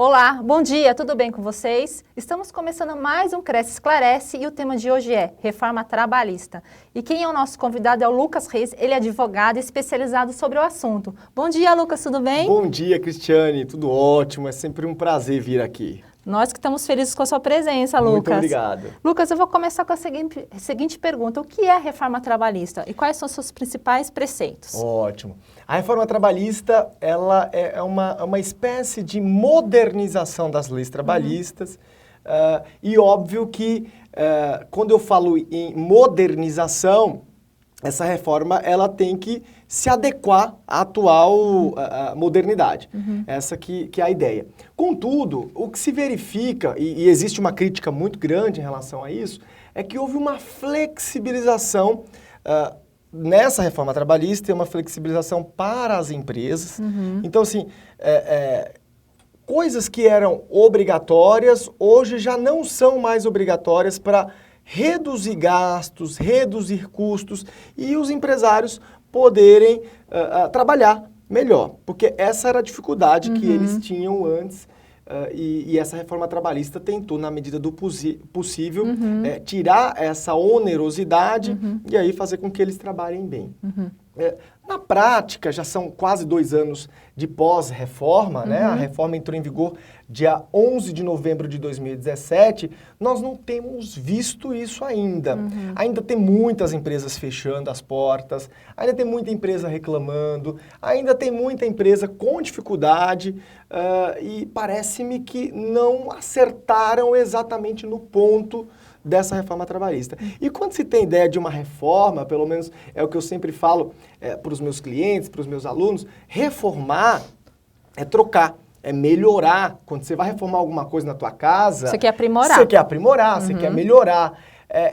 Olá, bom dia, tudo bem com vocês? Estamos começando mais um Cresce Esclarece e o tema de hoje é Reforma Trabalhista. E quem é o nosso convidado é o Lucas Reis, ele é advogado especializado sobre o assunto. Bom dia, Lucas, tudo bem? Bom dia, Cristiane, tudo ótimo, é sempre um prazer vir aqui. Nós que estamos felizes com a sua presença, Lucas. Muito obrigado. Lucas, eu vou começar com a seguinte pergunta. O que é a reforma trabalhista e quais são os seus principais preceitos? Ótimo. A reforma trabalhista, ela é uma espécie de modernização das leis trabalhistas. E óbvio que quando eu falo em modernização, essa reforma ela tem que se adequar à atual modernidade. Essa que é a ideia. Contudo, o que se verifica, e existe uma crítica muito grande em relação a isso, é que houve uma flexibilização nessa reforma trabalhista, uma flexibilização para as empresas. Então, assim, coisas que eram obrigatórias, hoje já não são mais obrigatórias para reduzir gastos, reduzir custos e os empresários poderem trabalhar melhor, porque essa era a dificuldade que eles tinham antes e essa reforma trabalhista tentou, na medida do possível, tirar essa onerosidade e aí fazer com que eles trabalhem bem. Na prática, já são quase 2 anos de pós-reforma, né? A reforma entrou em vigor dia 11 de novembro de 2017, nós não temos visto isso ainda. Ainda tem muitas empresas fechando as portas, ainda tem muita empresa reclamando, ainda tem muita empresa com dificuldade e parece-me que não acertaram exatamente no ponto dessa reforma trabalhista. E quando se tem ideia de uma reforma, pelo menos é o que eu sempre falo para os meus clientes, para os meus alunos, reformar é trocar, é melhorar. Quando você vai reformar alguma coisa na tua casa... Você quer aprimorar. Você quer aprimorar, você quer melhorar.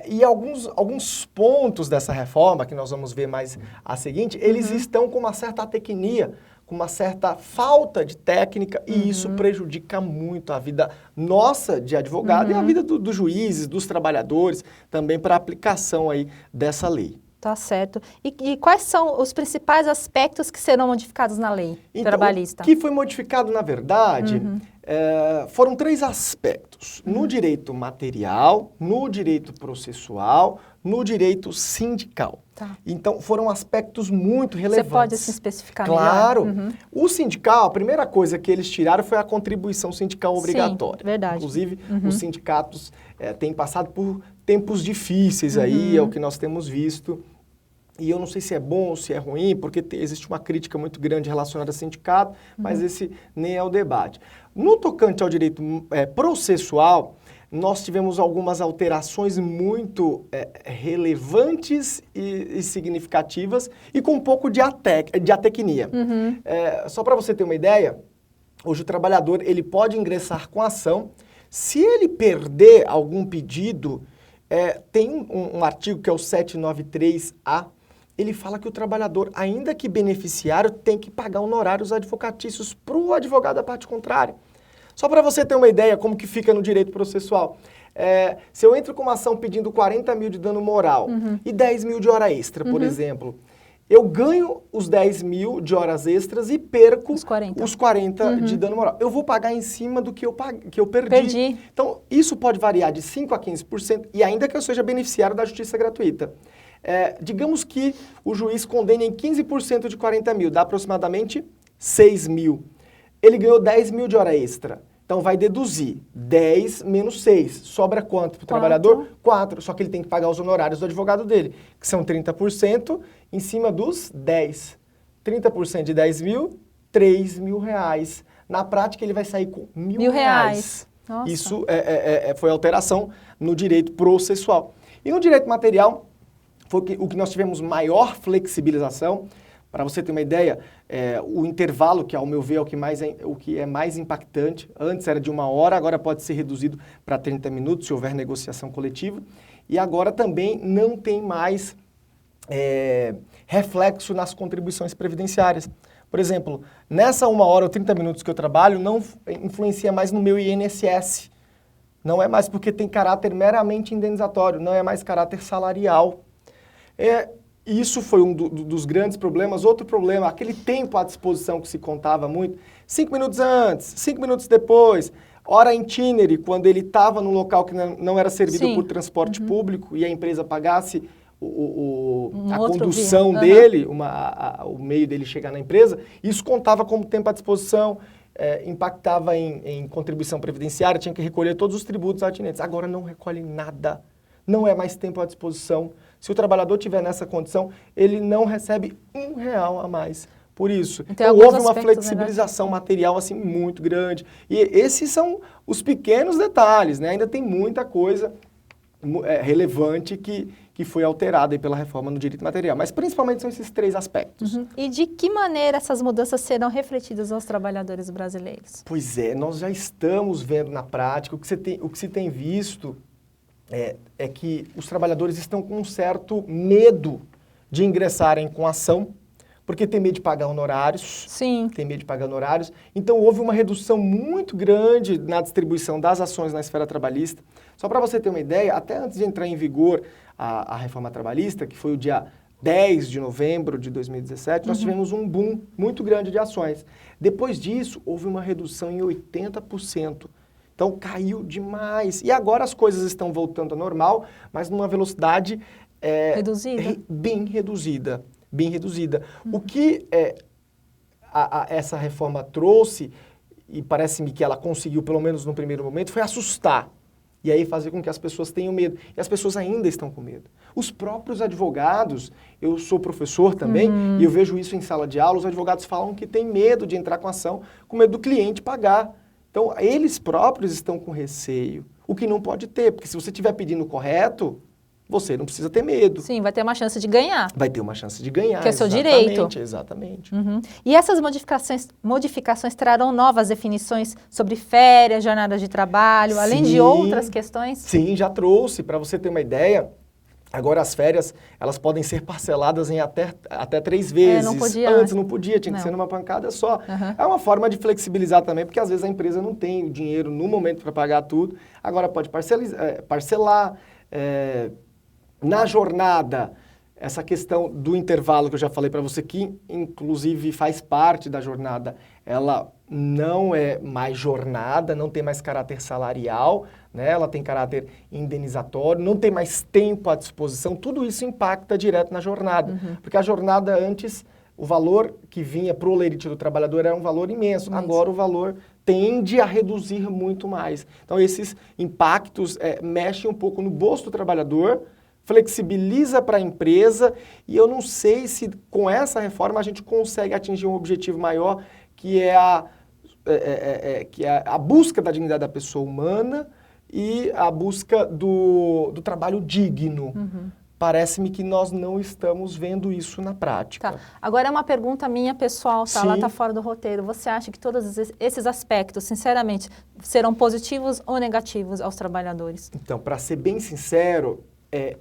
E alguns pontos dessa reforma, que nós vamos ver mais a seguinte, eles estão com uma certa atecnia, com uma certa falta de técnica, e isso prejudica muito a vida nossa de advogado e a vida dos juízes, dos trabalhadores, também para a aplicação aí dessa lei. Tá certo. E quais são os principais aspectos que serão modificados na lei trabalhista? O que foi modificado, na verdade, foram 3 aspectos. No direito material, no direito processual, no direito sindical. Tá. Então, foram aspectos muito relevantes. Você pode se especificar melhor? Claro. O sindical, a primeira coisa que eles tiraram foi a contribuição sindical obrigatória. Sim, verdade. Inclusive, os sindicatos têm passado por tempos difíceis aí, é o que nós temos visto. E eu não sei se é bom ou se é ruim, porque existe uma crítica muito grande relacionada a sindicato, mas esse nem é o debate. No tocante ao direito processual, nós tivemos algumas alterações muito relevantes e significativas e com um pouco de atecnia. Só para você ter uma ideia, hoje o trabalhador ele pode ingressar com ação. Se ele perder algum pedido, tem um artigo que é o 793A, ele fala que o trabalhador, ainda que beneficiário, tem que pagar honorários advocatícios para o advogado da parte contrária. Só para você ter uma ideia como que fica no direito processual. Se eu entro com uma ação pedindo 40 mil de dano moral e 10 mil de hora extra, por exemplo, eu ganho os 10 mil de horas extras e perco os 40 de dano moral. Eu vou pagar em cima do que eu perdi. Então, isso pode variar de 5% a 15%, e ainda que eu seja beneficiário da justiça gratuita. Digamos que o juiz condene em 15% de 40 mil, dá aproximadamente 6 mil. Ele ganhou 10 mil de hora extra. Então, vai deduzir 10 menos 6. Sobra quanto para o trabalhador? 4. Só que ele tem que pagar os honorários do advogado dele, que são 30% em cima dos 10. 30% de 10 mil, 3 mil reais. Na prática, ele vai sair com R$ 1.000. Nossa. Isso foi alteração no direito processual. E no direito material, foi o que nós tivemos maior flexibilização. Para você ter uma ideia, o intervalo, que ao meu ver é o que é mais impactante, antes era de 1 hora, agora pode ser reduzido para 30 minutos se houver negociação coletiva. E agora também não tem mais reflexo nas contribuições previdenciárias. Por exemplo, nessa 1 hora ou 30 minutos que eu trabalho, não influencia mais no meu INSS. Não é mais porque tem caráter meramente indenizatório, não é mais caráter salarial. Isso foi um dos grandes problemas. Outro problema, aquele tempo à disposição que se contava muito, 5 minutos antes, 5 minutos depois, hora itinerary, quando ele estava num local que não era servido Sim. por transporte público e a empresa pagasse a outro condução via. dele, o meio dele chegar na empresa, isso contava como tempo à disposição, impactava em contribuição previdenciária, tinha que recolher todos os tributos atinentes. Agora não recolhe nada, não é mais tempo à disposição. Se o trabalhador estiver nessa condição, ele não recebe R$1 a mais. Por isso, então houve uma flexibilização material assim muito grande. E esses são os pequenos detalhes, né? Ainda tem muita coisa relevante que foi alterada aí pela reforma no direito material. Mas principalmente são esses 3 aspectos. E de que maneira essas mudanças serão refletidas aos trabalhadores brasileiros? Pois é, nós já estamos vendo na prática, o que se tem visto é que os trabalhadores estão com um certo medo de ingressarem com ação, porque tem medo de pagar honorários. Sim. Tem medo de pagar honorários. Então, houve uma redução muito grande na distribuição das ações na esfera trabalhista. Só para você ter uma ideia, até antes de entrar em vigor a reforma trabalhista, que foi o dia 10 de novembro de 2017, nós tivemos um boom muito grande de ações. Depois disso, houve uma redução em 80%. Então, caiu demais. E agora as coisas estão voltando ao normal, mas numa velocidade reduzida. Bem reduzida. Bem reduzida. O que essa reforma trouxe, e parece-me que ela conseguiu, pelo menos no primeiro momento, foi assustar. E aí fazer com que as pessoas tenham medo. E as pessoas ainda estão com medo. Os próprios advogados, eu sou professor também, e eu vejo isso em sala de aula, os advogados falam que têm medo de entrar com ação, com medo do cliente pagar. Então, eles próprios estão com receio, o que não pode ter, porque se você estiver pedindo o correto, você não precisa ter medo. Sim, vai ter uma chance de ganhar. Vai ter uma chance de ganhar. Que é seu direito. Exatamente. E essas modificações trarão novas definições sobre férias, jornadas de trabalho, além de outras questões? Sim, já trouxe. Para você ter uma ideia, agora as férias, elas podem ser parceladas em até 3 vezes. Não podia Antes não podia, tinha que ser numa pancada só. É uma forma de flexibilizar também, porque às vezes a empresa não tem o dinheiro no momento para pagar tudo. Agora pode parcelar. Na jornada, essa questão do intervalo que eu já falei para você, que inclusive faz parte da jornada, ela não é mais jornada, não tem mais caráter salarial, né? Ela tem caráter indenizatório, não tem mais tempo à disposição, tudo isso impacta direto na jornada. Porque a jornada antes, o valor que vinha para o olerite do trabalhador era um valor imenso, agora o valor tende a reduzir muito mais. Então esses impactos mexem um pouco no bolso do trabalhador, flexibiliza para a empresa, e eu não sei se com essa reforma a gente consegue atingir um objetivo maior, que é a busca da dignidade da pessoa humana e a busca do trabalho digno. Parece-me que nós não estamos vendo isso na prática. Tá. Agora é uma pergunta minha pessoal, tá? Sim. Lá tá fora do roteiro. Você acha que todos esses aspectos, sinceramente, serão positivos ou negativos aos trabalhadores? Então, para ser bem sincero,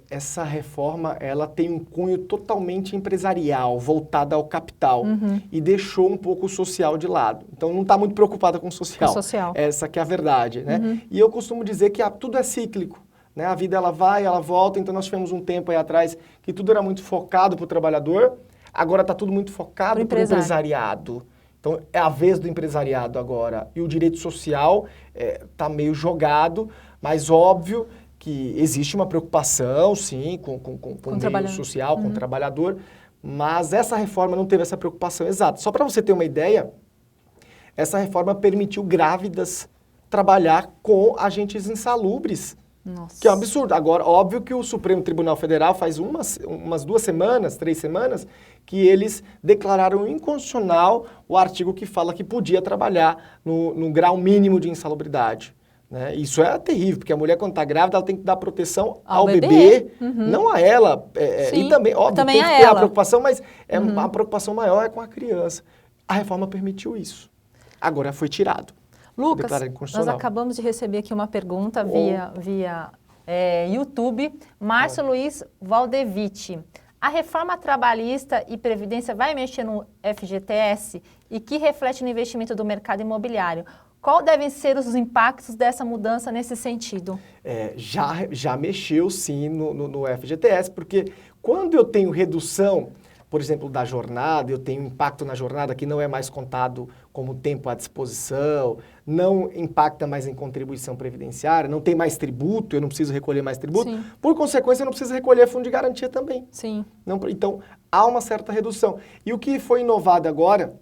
essa reforma ela tem um cunho totalmente empresarial, voltada ao capital, e deixou um pouco o social de lado. Então, não está muito preocupada com o social. Essa que é a verdade, né? E eu costumo dizer que tudo é cíclico, né? A vida ela vai, ela volta, então nós tivemos um tempo aí atrás que tudo era muito focado para o trabalhador, agora está tudo muito focado para o empresariado. Então, é a vez do empresariado agora. E o direito social está meio jogado, mas óbvio que existe uma preocupação, sim, com o meio social, com o trabalhador, mas essa reforma não teve essa preocupação exata. Só para você ter uma ideia, essa reforma permitiu grávidas trabalhar com agentes insalubres, que é um absurdo. Agora, óbvio que o Supremo Tribunal Federal faz umas 2 semanas, 3 semanas, que eles declararam inconstitucional o artigo que fala que podia trabalhar no grau mínimo de insalubridade. Né? Isso é terrível, porque a mulher, quando está grávida, ela tem que dar proteção ao bebê, não a ela. E também, óbvio, também tem que ter a preocupação, mas a preocupação maior é com a criança. A reforma permitiu isso. Agora foi tirado. Lucas, nós acabamos de receber aqui uma pergunta via YouTube. Márcio Luiz Valdevite. A reforma trabalhista e previdência vai mexer no FGTS e que reflete no investimento do mercado imobiliário. Qual devem ser os impactos dessa mudança nesse sentido? Já mexeu, sim, no FGTS, porque quando eu tenho redução, por exemplo, da jornada, eu tenho impacto na jornada que não é mais contado como tempo à disposição, não impacta mais em contribuição previdenciária, não tem mais tributo, eu não preciso recolher mais tributo. Sim. Por consequência, eu não preciso recolher fundo de garantia também. Sim. Então, há uma certa redução. E o que foi inovado agora,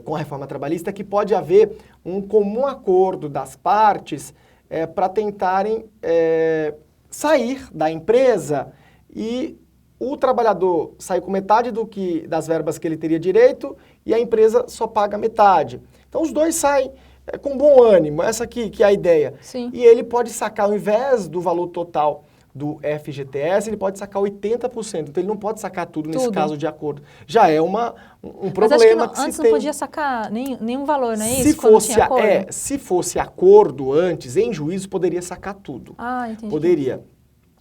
com a reforma trabalhista, é que pode haver um comum acordo das partes para tentarem sair da empresa e o trabalhador sai com metade das verbas que ele teria direito e a empresa só paga metade. Então, os dois saem com bom ânimo, essa aqui que é a ideia. Sim. E ele pode sacar, ao invés do valor total do FGTS, ele pode sacar 80%. Então, ele não pode sacar tudo nesse caso de acordo. Já é um problema. Mas acho que, que se antes tem. não podia sacar nenhum valor, não é Se isso? fosse, Quando tinha acordo? se fosse acordo antes, em juízo, poderia sacar tudo. Ah, entendi. Poderia.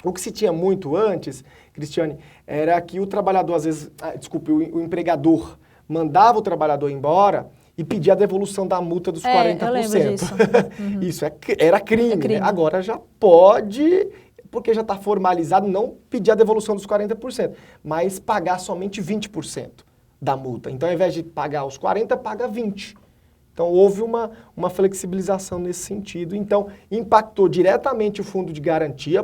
O que se tinha muito antes, Cristiane, era que o trabalhador, às vezes, o empregador mandava o trabalhador embora e pedia a devolução da multa dos 40%. Eu lembro disso. Uhum. Isso era crime, É crime. né? Agora já pode, porque já está formalizado, não pedir a devolução dos 40%, mas pagar somente 20% da multa. Então, ao invés de pagar os 40%, paga 20%. Então, houve uma flexibilização nesse sentido. Então, impactou diretamente o fundo de garantia,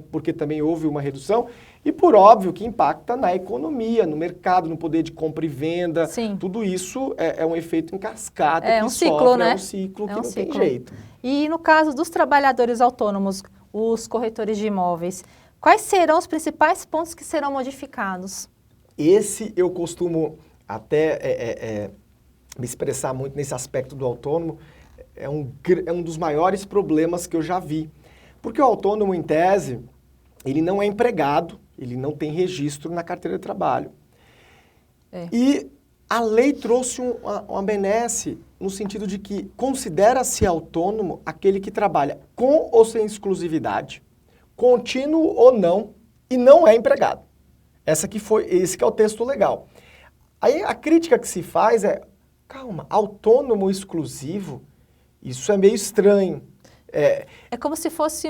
porque também houve uma redução, e por óbvio que impacta na economia, no mercado, no poder de compra e venda. Sim. Tudo isso é um efeito em cascata É que um ciclo, sofre, né? é um ciclo que não tem ciclo. jeito. E no caso dos trabalhadores autônomos, os corretores de imóveis, quais serão os principais pontos que serão modificados? Esse eu costumo até me expressar muito nesse aspecto do autônomo, é um dos maiores problemas que eu já vi. Porque o autônomo, em tese, ele não é empregado, ele não tem registro na carteira de trabalho. E a lei trouxe uma benesse no sentido de que considera-se autônomo aquele que trabalha com ou sem exclusividade, contínuo ou não, e não é empregado. Esse que é o texto legal. Aí a crítica que se faz calma, autônomo exclusivo, isso é meio estranho. É como se fosse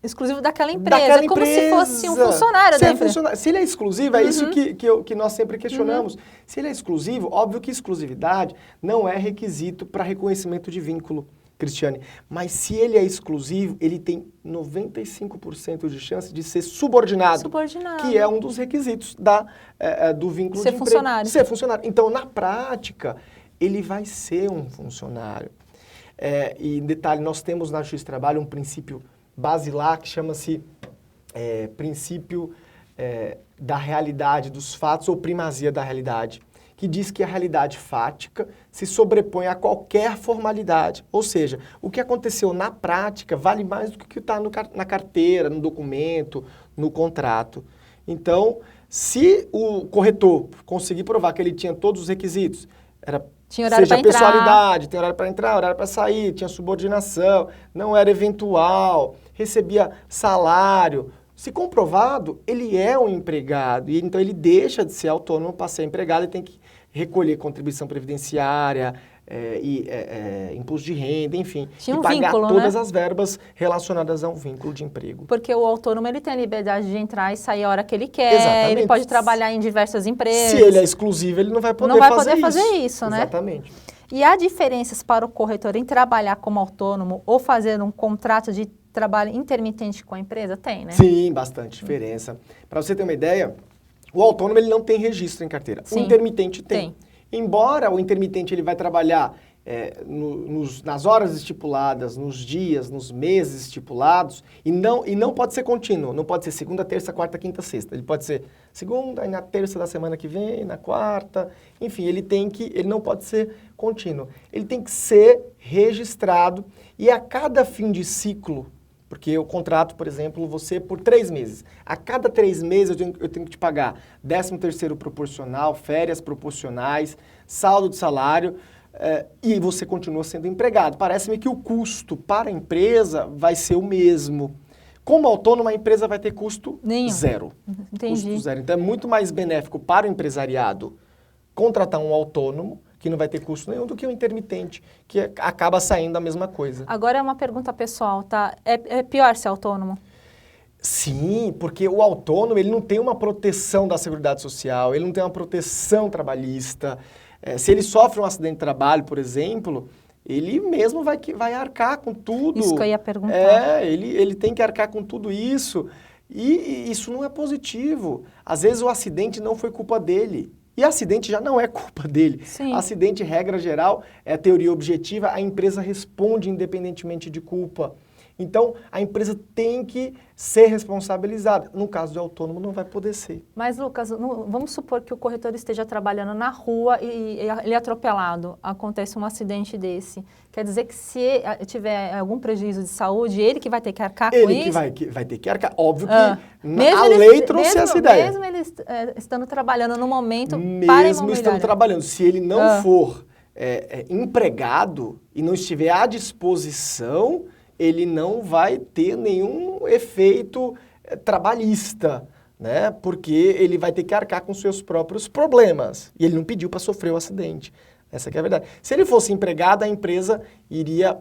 exclusivo daquela empresa, como se fosse um funcionário da empresa. Se ele é exclusivo, é isso que nós sempre questionamos. Se ele é exclusivo, óbvio que exclusividade não é requisito para reconhecimento de vínculo, Cristiane. Mas se ele é exclusivo, ele tem 95% de chance de ser subordinado. Que é um dos requisitos do vínculo de emprego. Funcionário. Ser funcionário. Então, na prática, ele vai ser um funcionário. E, detalhe, nós temos na Justiça do Trabalho um princípio basilar que chama-se princípio da realidade dos fatos ou primazia da realidade, que diz que a realidade fática se sobrepõe a qualquer formalidade. Ou seja, o que aconteceu na prática vale mais do que o que está na carteira, no documento, no contrato. Então, se o corretor conseguir provar que ele tinha todos os requisitos, tinha horário para entrar, pessoalidade, tem horário para entrar, horário para sair, tinha subordinação, não era eventual, recebia salário. Se comprovado, ele é um empregado, e então ele deixa de ser autônomo para ser empregado e tem que recolher contribuição previdenciária, imposto de renda, enfim, tinha um e pagar vínculo, todas né? as verbas relacionadas a um vínculo de emprego. Porque o autônomo ele tem a liberdade de entrar e sair a hora que ele quer, Exatamente. Ele pode trabalhar em diversas empresas. Se ele é exclusivo, ele não vai poder fazer isso, né? Exatamente. E há diferenças para o corretor em trabalhar como autônomo ou fazer um contrato de trabalho intermitente com a empresa? Tem, né? Sim, bastante diferença. Para você ter uma ideia, o autônomo ele não tem registro em carteira. Sim, o intermitente tem. Embora o intermitente ele vai trabalhar nas horas estipuladas, nos dias, nos meses estipulados, e não pode ser contínuo, não pode ser segunda, terça, quarta, quinta, sexta. Ele pode ser segunda, aí na terça da semana que vem, na quarta, enfim, ele não pode ser contínuo. Ele tem que ser registrado e a cada fim de ciclo, porque eu contrato, por exemplo, você por 3 meses. A cada 3 meses eu tenho que te pagar 13º proporcional, férias proporcionais, saldo de salário, e você continua sendo empregado. Parece-me que o custo para a empresa vai ser o mesmo. Como autônomo, a empresa vai ter custo zero. Entendi. Custo zero. Então, é muito mais benéfico para o empresariado contratar um autônomo, que não vai ter custo nenhum, do que um intermitente, que acaba saindo a mesma coisa. Agora é uma pergunta pessoal, tá? É pior ser autônomo? Sim, porque o autônomo ele não tem uma proteção da Seguridade Social, ele não tem uma proteção trabalhista. Se ele sofre um acidente de trabalho, por exemplo, ele mesmo vai arcar com tudo. Isso que eu ia perguntar. Ele tem que arcar com tudo isso. E isso não é positivo. Às vezes o acidente não foi culpa dele. E acidente já não é culpa dele. Sim. Acidente, regra geral, é teoria objetiva, a empresa responde independentemente de culpa. Então, a empresa tem que ser responsabilizada. No caso de autônomo, não vai poder ser. Mas, Lucas, vamos supor que o corretor esteja trabalhando na rua e ele é atropelado. Acontece um acidente desse. Quer dizer que se tiver algum prejuízo de saúde, ele que vai ter que arcar com isso? Ele que vai ter que arcar. Óbvio que a lei trouxe essa ideia. Mesmo ele estando trabalhando no momento para Mesmo estando trabalhando. Se ele não for empregado e não estiver à disposição, ele não vai ter nenhum efeito trabalhista, né? Porque ele vai ter que arcar com seus próprios problemas. E ele não pediu para sofrer o acidente. Essa que é a verdade. Se ele fosse empregado, a empresa iria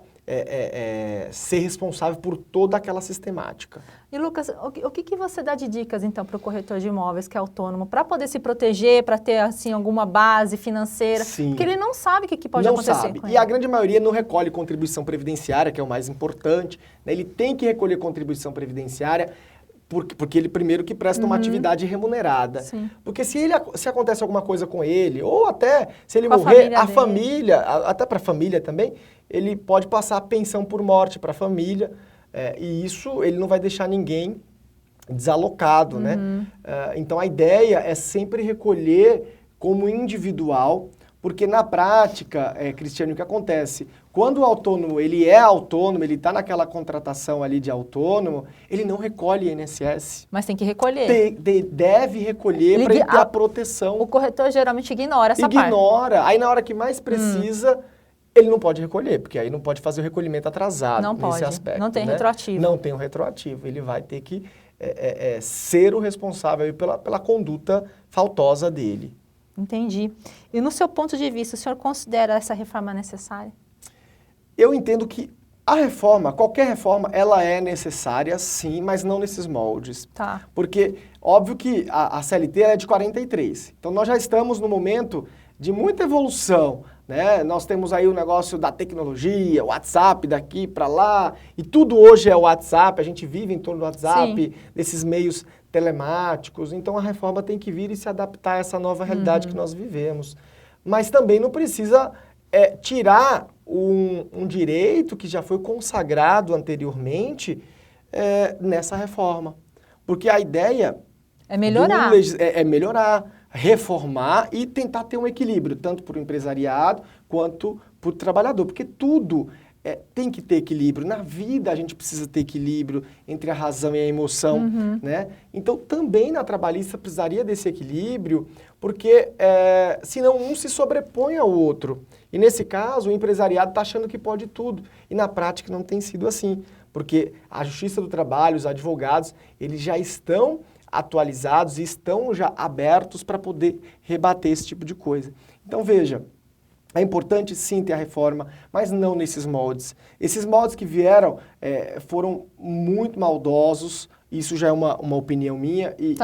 ser responsável por toda aquela sistemática. E, Lucas, o que você dá de dicas, então, para o corretor de imóveis que é autônomo, para poder se proteger, para ter, assim, alguma base financeira? Sim. Porque ele não sabe o que pode acontecer Não sabe. com E ele. a grande maioria não recolhe contribuição previdenciária, que é o mais importante, né? Ele tem que recolher contribuição previdenciária porque ele primeiro que presta uma atividade remunerada. Sim. Porque se acontece alguma coisa com ele, ou até se ele Com morrer, a família, até para a família também, ele pode passar a pensão por morte para a família, e isso ele não vai deixar ninguém desalocado, né? Então a ideia é sempre recolher como individual, porque na prática, Cristiano, o que acontece? Quando o autônomo, ele está naquela contratação ali de autônomo, ele não recolhe INSS. Mas tem que recolher. Deve recolher para ele ter a proteção. O corretor geralmente ignora essa parte. Ignora. Aí na hora que mais precisa, ele não pode recolher, porque aí não pode fazer o recolhimento atrasado Não nesse pode. aspecto. Não tem né? retroativo. Não tem o retroativo. Ele vai ter que ser o responsável aí pela conduta faltosa dele. Entendi. E no seu ponto de vista, o senhor considera essa reforma necessária? Eu entendo que a reforma, qualquer reforma, ela é necessária, sim, mas não nesses moldes. Tá. Porque, óbvio que a CLT é de 43. Então, nós já estamos no momento de muita evolução, né? Nós temos aí o negócio da tecnologia, o WhatsApp daqui para lá, e tudo hoje é o WhatsApp, a gente vive em torno do WhatsApp, Sim. desses meios telemáticos. Então, a reforma tem que vir e se adaptar a essa nova realidade que nós vivemos. Mas também não precisa tirar um direito que já foi consagrado anteriormente nessa reforma. Porque a ideia é melhorar. É melhorar, reformar e tentar ter um equilíbrio, tanto para o empresariado quanto para o trabalhador. Porque tudo tem que ter equilíbrio. Na vida a gente precisa ter equilíbrio entre a razão e a emoção, né? Então também na trabalhista precisaria desse equilíbrio, porque senão um se sobrepõe ao outro. E nesse caso o empresariado está achando que pode tudo. E na prática não tem sido assim, porque a Justiça do Trabalho, os advogados, eles já estão atualizados e estão já abertos para poder rebater esse tipo de coisa. Então veja, é importante sim ter a reforma, mas não nesses moldes. Esses moldes que vieram foram muito maldosos, isso já é uma opinião minha, e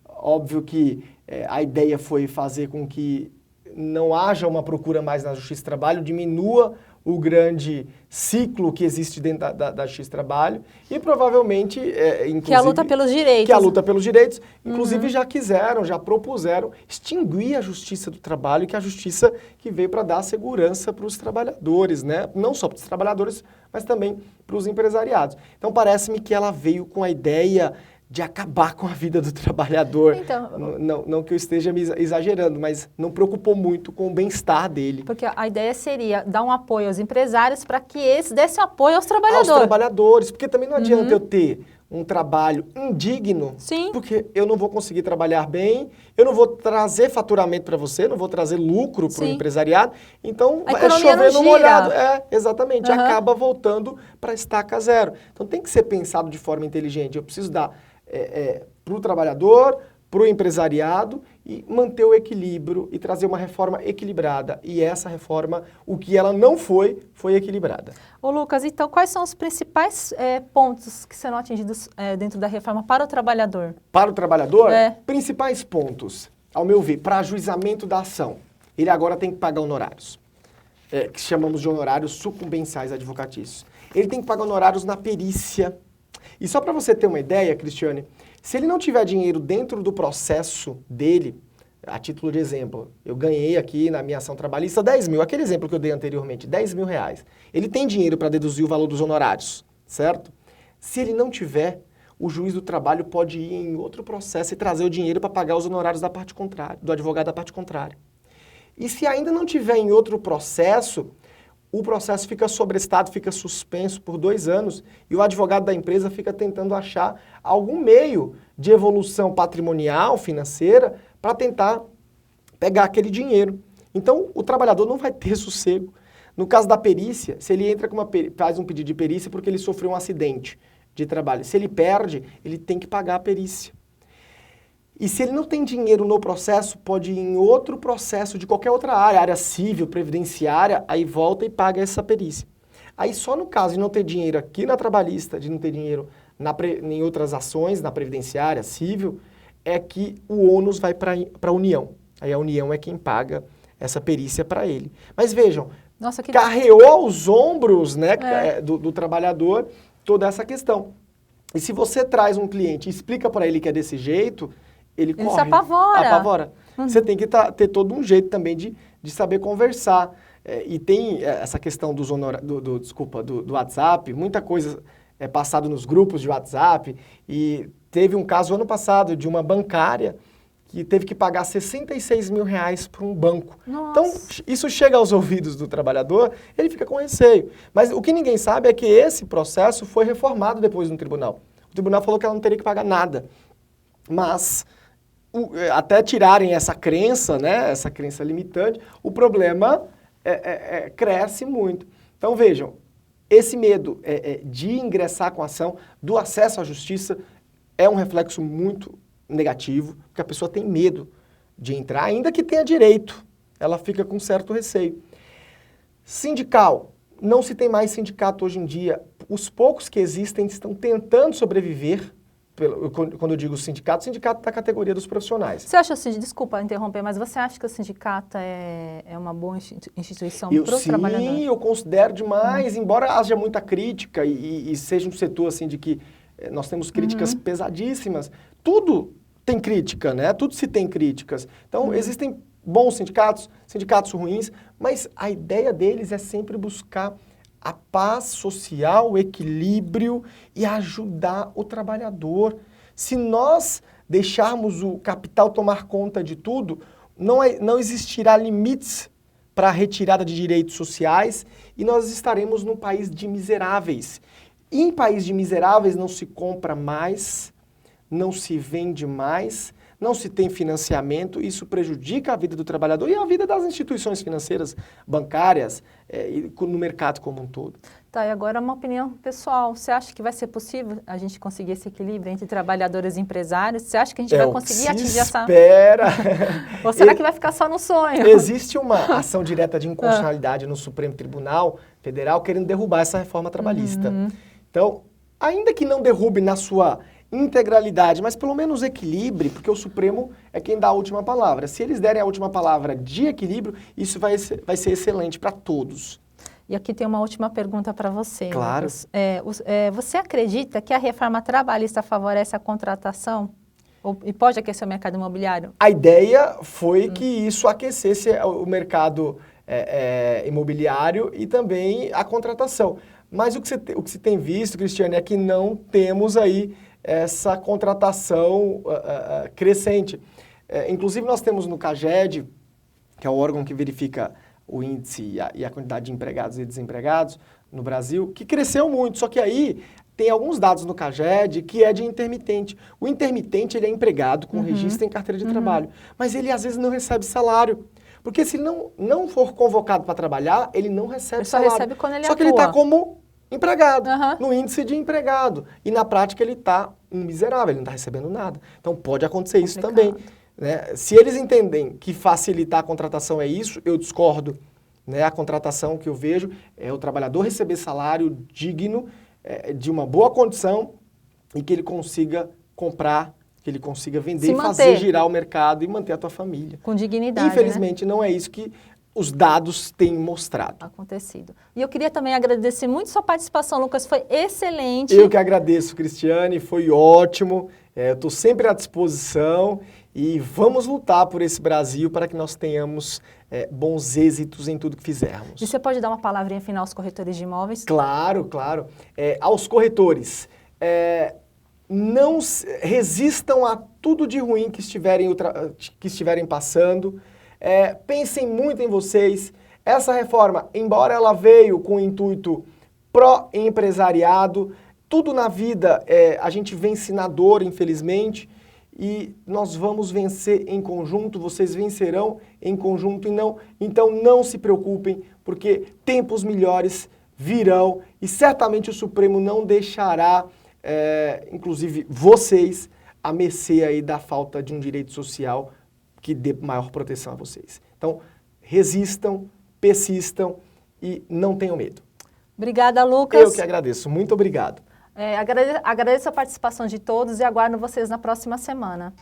óbvio que a ideia foi fazer com que não haja uma procura mais na Justiça do Trabalho, diminua o grande ciclo que existe dentro da Justiça do Trabalho e provavelmente, inclusive... Que é a luta pelos direitos. Que é a luta pelos direitos. Inclusive já propuseram extinguir a Justiça do Trabalho, que é a justiça que veio para dar segurança para os trabalhadores, né? Não só para os trabalhadores, mas também para os empresariados. Então parece-me que ela veio com a ideia de acabar com a vida do trabalhador. Então, não que eu esteja me exagerando, mas não preocupou muito com o bem-estar dele. Porque a ideia seria dar um apoio aos empresários para que eles dessem apoio aos trabalhadores. Aos trabalhadores, porque também não adianta eu ter um trabalho indigno, Sim. porque eu não vou conseguir trabalhar bem, eu não vou trazer faturamento para você, não vou trazer lucro para o empresariado, então é chover no molhado. Exatamente, acaba voltando para a estaca zero. Então tem que ser pensado de forma inteligente, eu preciso dar para o trabalhador, para o empresariado e manter o equilíbrio e trazer uma reforma equilibrada. E essa reforma, o que ela não foi equilibrada. Ô Lucas, então quais são os principais pontos que serão atingidos dentro da reforma para o trabalhador? Para o trabalhador, principais pontos, ao meu ver, para ajuizamento da ação. ele agora tem que pagar honorários, que chamamos de honorários sucumbenciais advocatícios. Ele tem que pagar honorários na perícia. E só para você ter uma ideia, Cristiane, se ele não tiver dinheiro dentro do processo dele, a título de exemplo, eu ganhei aqui na minha ação trabalhista 10 mil, aquele exemplo que eu dei anteriormente, 10 mil reais. Ele tem dinheiro para deduzir o valor dos honorários, certo? Se ele não tiver, o juiz do trabalho pode ir em outro processo e trazer o dinheiro para pagar os honorários da parte contrária, do advogado da parte contrária. E se ainda não tiver em outro processo, o processo fica sobrestado, fica suspenso por 2 anos e o advogado da empresa fica tentando achar algum meio de evolução patrimonial, financeira, para tentar pegar aquele dinheiro. Então, o trabalhador não vai ter sossego. No caso da perícia, se ele entra com faz um pedido de perícia porque ele sofreu um acidente de trabalho, se ele perde, ele tem que pagar a perícia. E se ele não tem dinheiro no processo, pode ir em outro processo de qualquer outra área civil, previdenciária, aí volta e paga essa perícia. Aí só no caso de não ter dinheiro aqui na trabalhista, de não ter dinheiro em outras ações, na previdenciária, civil, é que o ônus vai para a União. Aí a União é quem paga essa perícia para ele. Mas vejam, Nossa, que carreou aos ombros, né, do trabalhador toda essa questão. E se você traz um cliente e explica para ele que é desse jeito, ele corre. se apavora. Apavora. Você tem que ter todo um jeito também de saber conversar. E tem essa questão do WhatsApp, muita coisa é passado nos grupos de WhatsApp. E teve um caso ano passado de uma bancária que teve que pagar 66 mil reais para um banco. Nossa. Então, isso chega aos ouvidos do trabalhador, ele fica com receio. Mas o que ninguém sabe é que esse processo foi reformado depois no tribunal. O tribunal falou que ela não teria que pagar nada. Mas, até tirarem essa crença, né, essa crença limitante, o problema cresce muito. Então, vejam, esse medo de ingressar com a ação, do acesso à justiça, é um reflexo muito negativo, porque a pessoa tem medo de entrar, ainda que tenha direito, ela fica com certo receio. Sindical, não se tem mais sindicato hoje em dia. Os poucos que existem estão tentando sobreviver. Quando eu digo sindicato da categoria dos profissionais. Você acha, desculpa interromper, mas você acha que o sindicato é uma boa instituição para os trabalhadores? Sim, eu considero demais, embora haja muita crítica e seja um setor assim de que nós temos críticas pesadíssimas, tudo tem crítica, né? Tudo se tem críticas. Então, existem bons sindicatos, sindicatos ruins, mas a ideia deles é sempre buscar a paz social, o equilíbrio e ajudar o trabalhador. Se nós deixarmos o capital tomar conta de tudo, não existirá limites para a retirada de direitos sociais e nós estaremos num país de miseráveis. E em país de miseráveis não se compra mais, não se vende mais, não se tem financiamento, isso prejudica a vida do trabalhador e a vida das instituições financeiras, bancárias, e no mercado como um todo. Tá, e agora uma opinião pessoal. Você acha que vai ser possível a gente conseguir esse equilíbrio entre trabalhadores e empresários? Você acha que a gente vai conseguir atingir essa... espera! Ou será que vai ficar só no sonho? Existe uma ação direta de inconstitucionalidade no Supremo Tribunal Federal querendo derrubar essa reforma trabalhista. Então, ainda que não derrube na sua integralidade, mas pelo menos equilibre, porque o Supremo é quem dá a última palavra. Se eles derem a última palavra de equilíbrio, isso vai ser excelente para todos. E aqui tem uma última pergunta para você. Claro. Lucas. Você acredita que a reforma trabalhista favorece a contratação? E pode aquecer o mercado imobiliário? A ideia foi que isso aquecesse o mercado imobiliário e também a contratação. Mas o que se tem visto, Cristiane, é que não temos aí essa contratação crescente. Inclusive, nós temos no CAGED, que é o órgão que verifica o índice e a quantidade de empregados e desempregados no Brasil, que cresceu muito, só que aí tem alguns dados no CAGED que é de intermitente. O intermitente, ele é empregado com registro em carteira de trabalho, mas ele às vezes não recebe salário. Porque se não for convocado para trabalhar, ele não recebe salário. Só recebe quando ele Só que ele está como empregado, no índice de empregado. E na prática ele está um miserável, ele não está recebendo nada. Então pode acontecer isso também. Né? Se eles entendem que facilitar a contratação é isso, eu discordo. Né? A contratação que eu vejo é o trabalhador receber salário digno, de uma boa condição e que ele consiga comprar que ele consiga vender Se e manter. fazer girar o mercado e manter a tua família. Com dignidade, Infelizmente, não é isso que os dados têm mostrado. Acontecido. E eu queria também agradecer muito sua participação, Lucas, foi excelente. Eu que agradeço, Cristiane, foi ótimo. Eu estou sempre à disposição e vamos lutar por esse Brasil para que nós tenhamos bons êxitos em tudo que fizermos. E você pode dar uma palavrinha final aos corretores de imóveis? Claro, claro. Aos corretores, não resistam a tudo de ruim que estiverem passando. Pensem muito em vocês. Essa reforma, embora ela veio com o intuito pró-empresariado, tudo na vida a gente vence na dor, infelizmente, e nós vamos vencer em conjunto, vocês vencerão em conjunto, então não se preocupem, porque tempos melhores virão e certamente o Supremo não deixará, inclusive vocês, a mercê aí da falta de um direito social que dê maior proteção a vocês. Então, resistam, persistam e não tenham medo. Obrigada, Lucas. Eu que agradeço. Muito obrigado. Agradeço a participação de todos e aguardo vocês na próxima semana.